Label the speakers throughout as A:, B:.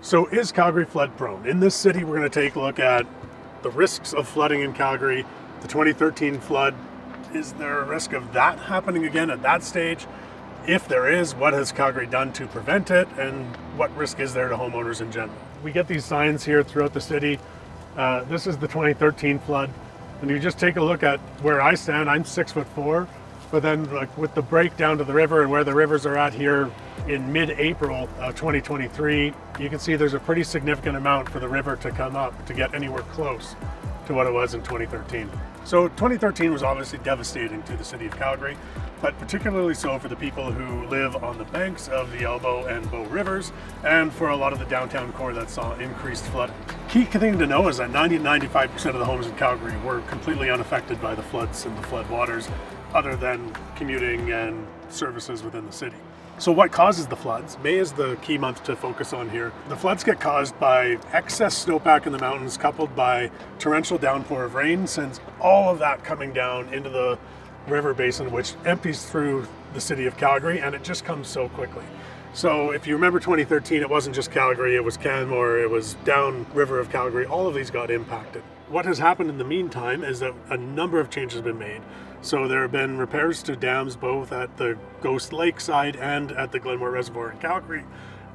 A: So is Calgary flood prone? In this city, we're going to take a look at the risks of flooding in Calgary. The 2013 flood, is there a risk of that happening again at that stage? If there is, what has Calgary done to prevent it? And what risk is there to homeowners in general? We get these signs here throughout the city. This is the 2013 flood. And you just take a look at where I stand. I'm 6'4", but then like with the breakdown to the river and where the rivers are at here in mid-April of 2023, you can see there's a pretty significant amount for the river to come up to get anywhere close to what it was in 2013. So 2013 was obviously devastating to the city of Calgary, but particularly so for the people who live on the banks of the Elbow and Bow Rivers, and for a lot of the downtown core that saw increased flooding. Key thing to know is that 90-95% of the homes in Calgary were completely unaffected by the floods and the flood waters, other than commuting and services within the city. So what causes the floods? May is the key month to focus on here. The floods get caused by excess snowpack in the mountains coupled by torrential downpour of rain, sends all of that coming down into the river basin, which empties through the city of Calgary, and it just comes so quickly. So if you remember 2013, it wasn't just Calgary, it was Canmore, it was down river of Calgary, all of these got impacted. What has happened in the meantime is that a number of changes have been made. So there have been repairs to dams both at the Ghost Lake side and at the Glenmore Reservoir in Calgary.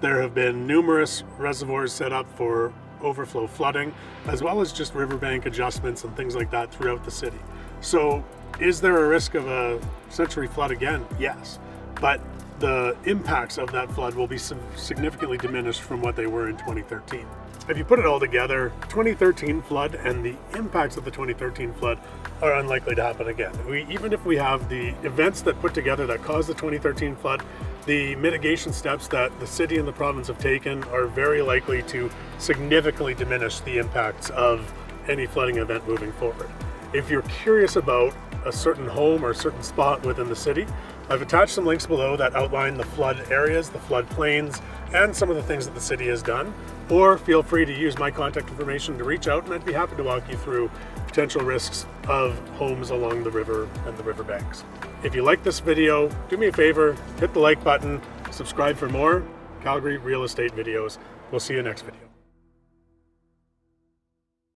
A: There have been numerous reservoirs set up for overflow flooding, as well as just riverbank adjustments and things like that throughout the city. So is there a risk of a century flood again? Yes, but the impacts of that flood will be significantly diminished from what they were in 2013. If you put it all together, 2013 flood and the impacts of the 2013 flood are unlikely to happen again. Even if we have the events that put together that caused the 2013 flood, the mitigation steps that the city and the province have taken are very likely to significantly diminish the impacts of any flooding event moving forward. If you're curious about a certain home or a certain spot within the city, I've attached some links below that outline the flood areas, the flood plains, and some of the things that the city has done. Or feel free to use my contact information to reach out, and I'd be happy to walk you through potential risks of homes along the river and the riverbanks. If you like this video, do me a favor, hit the like button, subscribe for more Calgary real estate videos. We'll see you next video.